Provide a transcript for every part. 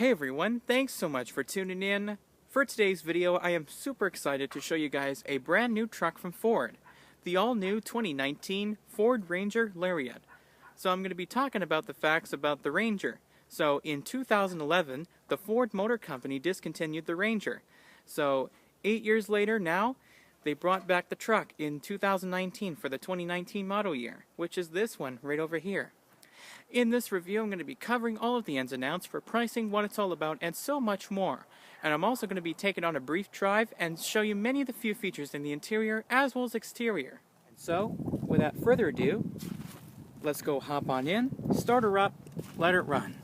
Hey everyone, thanks so much for tuning in. For today's video, I am super excited to show you guys a brand new truck from Ford, the all-new 2019 Ford Ranger Lariat. So I'm going to be talking about the facts about the Ranger. So in 2011, the Ford Motor Company discontinued the Ranger. So 8 years later now, they brought back the truck in 2019 for the 2019 model year, which is this one right over here. In this review, I'm going to be covering all of the ins and outs for pricing, what it's all about, and so much more. And I'm also going to be taking on a brief drive and show you many of the few features in the interior as well as exterior. And so, without further ado, let's go hop on in, start her up, let it run.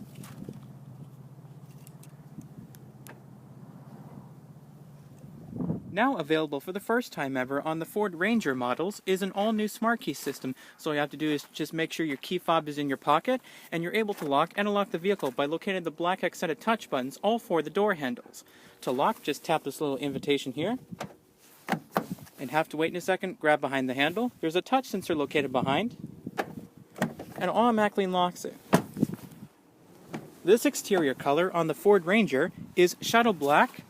Now available for the first time ever on the Ford Ranger models is an all-new smart key system. So all you have to do is just make sure your key fob is in your pocket and you're able to lock and unlock the vehicle by locating the black X set of touch buttons all for the door handles. To lock, just tap this little invitation here and have to wait in a second, grab behind the handle. There's a touch sensor located behind and it automatically unlocks it. This exterior color on the Ford Ranger is shadow black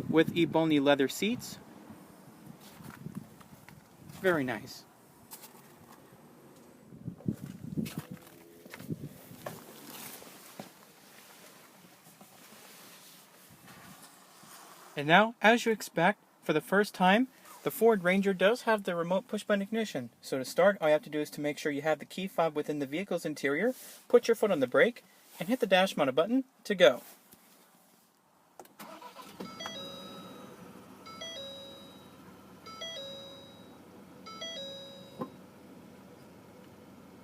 with ebony leather seats. Very nice. And now, as you expect, for the first time, the Ford Ranger does have the remote push-button ignition. So to start, all you have to do is to make sure you have the key fob within the vehicle's interior, put your foot on the brake, and hit the dash mounted button to go.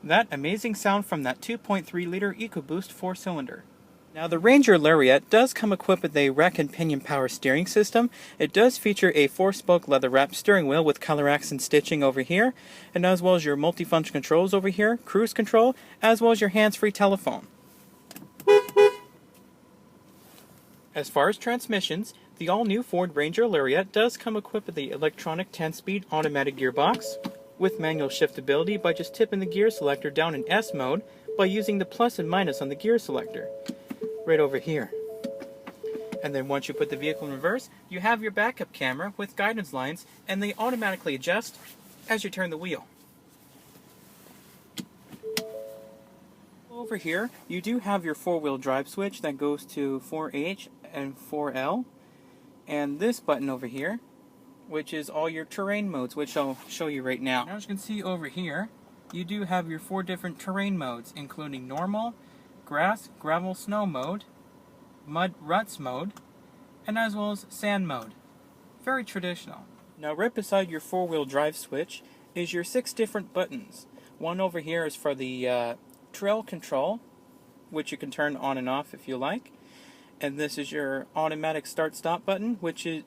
That amazing sound from that 2.3-liter EcoBoost 4-cylinder. Now the Ranger Lariat does come equipped with a rack and pinion power steering system. It does feature a 4-spoke leather-wrapped steering wheel with color accent stitching over here, and as well as your multifunction controls over here, cruise control, as well as your hands-free telephone. As far as transmissions, the all-new Ford Ranger Lariat does come equipped with the electronic 10-speed automatic gearbox, with manual shiftability by just tipping the gear selector down in S mode by using the plus and minus on the gear selector, right over here. And then once you put the vehicle in reverse, you have your backup camera with guidance lines, and they automatically adjust as you turn the wheel. Over here, you do have your 4-wheel drive switch that goes to 4H and 4L, and this button over here, which is all your terrain modes, which I'll show you right now. Now as you can see over here, you do have your 4 different terrain modes, including normal, grass, gravel, snow mode, mud, ruts mode, and as well as sand mode. Very traditional. Now right beside your 4-wheel drive switch is your 6 different buttons. One over here is for the trail control, which you can turn on and off if you like. And this is your automatic start-stop button, which is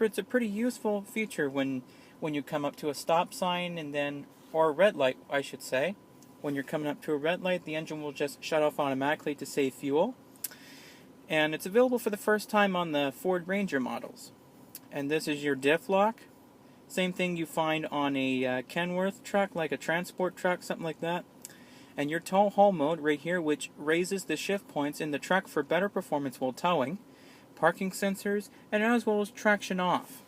it's a pretty useful feature when you come up to a stop sign or a red light, I should say. When you're coming up to a red light, the engine will just shut off automatically to save fuel. And it's available for the first time on the Ford Ranger models. And this is your diff lock. Same thing you find on a Kenworth truck, like a transport truck, something like that. And your tow haul mode right here, which raises the shift points in the truck for better performance while towing. Parking sensors, and as well as traction off.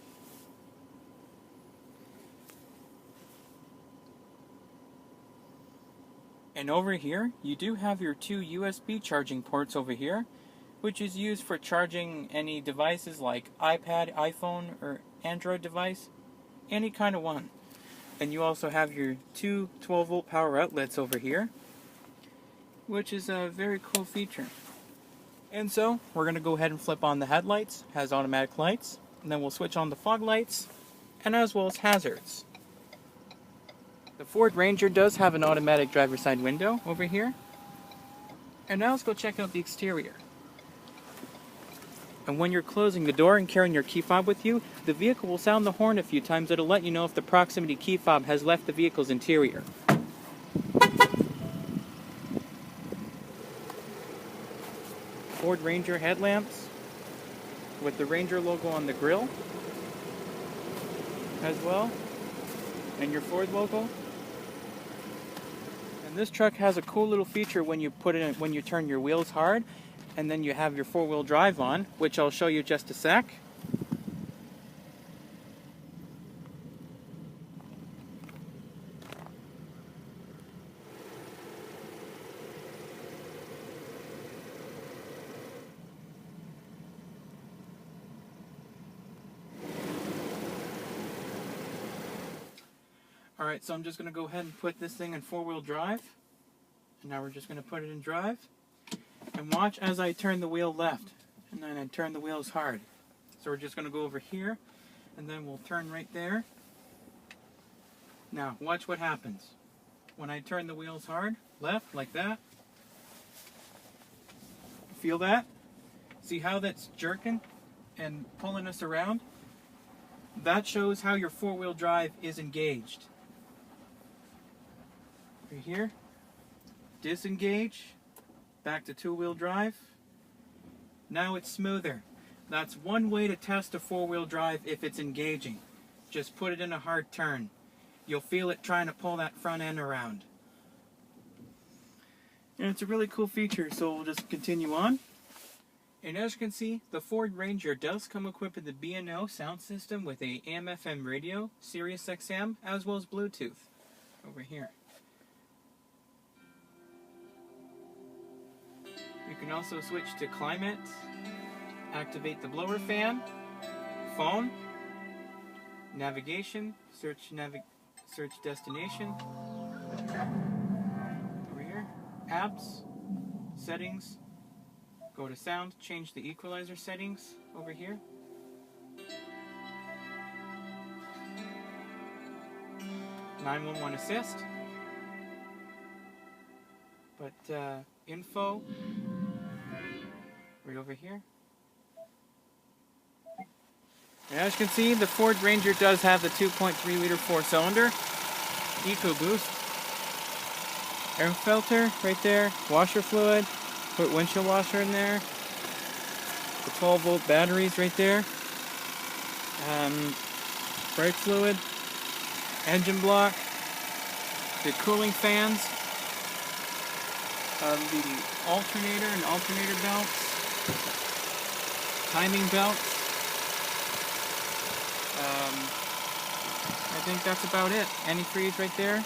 And over here, you do have your 2 USB charging ports over here, which is used for charging any devices like iPad, iPhone, or Android device, any kind of one. And you also have your 2 12-volt power outlets over here, which is a very cool feature. And so, we're going to go ahead and flip on the headlights, has automatic lights, and then we'll switch on the fog lights, and as well as hazards. The Ford Ranger does have an automatic driver's side window over here. And now let's go check out the exterior. And when you're closing the door and carrying your key fob with you, the vehicle will sound the horn a few times that'll let you know if the proximity key fob has left the vehicle's interior. Ford Ranger headlamps with the Ranger logo on the grille as well, and your Ford logo. And This truck has a cool little feature when you put it in, when you turn your wheels hard, and then you have your four-wheel drive on, which I'll show you just a sec. Alright, so I'm just going to go ahead and put this thing in four-wheel drive. And now we're just going to put it in drive. And watch as I turn the wheel left. And then I turn the wheels hard. So we're just going to go over here. And then we'll turn right there. Now, watch what happens. When I turn the wheels hard, left, like that. Feel that? See how that's jerking and pulling us around? That shows how your four-wheel drive is engaged. Right here, disengage, back to two-wheel drive. Now it's smoother. That's one way to test a four-wheel drive if it's engaging. Just put it in a hard turn. You'll feel it trying to pull that front end around. And it's a really cool feature, so we'll just continue on. And as you can see, the Ford Ranger does come equipped with the B&O sound system with a AM/FM radio, Sirius XM, as well as Bluetooth. Over here. You can also switch to climate, activate the blower fan, phone, navigation, search destination. Over here, apps, settings, go to sound, change the equalizer settings over here. 911 assist. But info right over here. And as you can see, the Ford Ranger does have the 2.3 liter 4-cylinder EcoBoost. Air filter right there, washer fluid, put windshield washer in there, the 12-volt batteries right there, brake fluid, engine block, the cooling fans, the alternator and alternator belts, timing belts. I think that's about it. Antifreeze right there.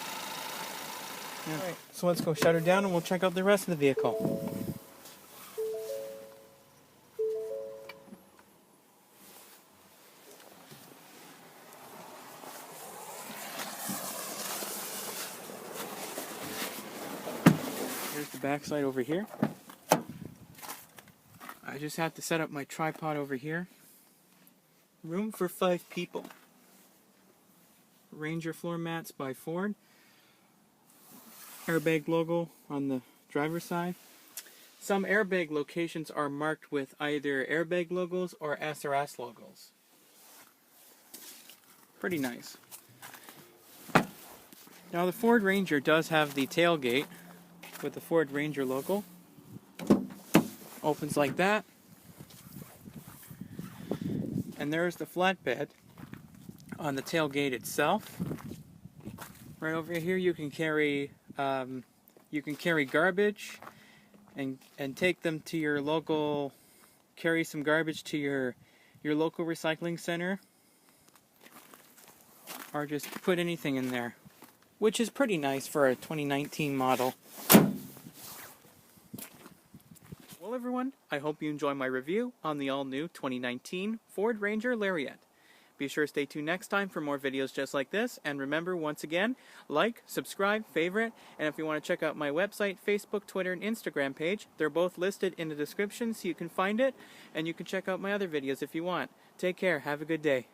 Yeah. Alright, so let's go shut her down and we'll check out the rest of the vehicle. Here's the backside over here. I just have to set up my tripod over here. Room for 5 people. Ranger floor mats by Ford. Airbag logo on the driver's side. Some airbag locations are marked with either airbag logos or SRS logos. Pretty nice. Now the Ford Ranger does have the tailgate with the Ford Ranger logo. Opens like that. And there's the flatbed on the tailgate itself. Right over here you can carry garbage and take them to your local, carry some garbage to your local recycling center, or just put anything in there, which is pretty nice for a 2019 model. Well everyone, I hope you enjoy my review on the all-new 2019 Ford Ranger Lariat. Be sure to stay tuned next time for more videos just like this, and remember, once again, like, subscribe, favorite, and if you want to check out my website, Facebook, Twitter, and Instagram page, they're both listed in the description so you can find it, and you can check out my other videos if you want. Take care, have a good day.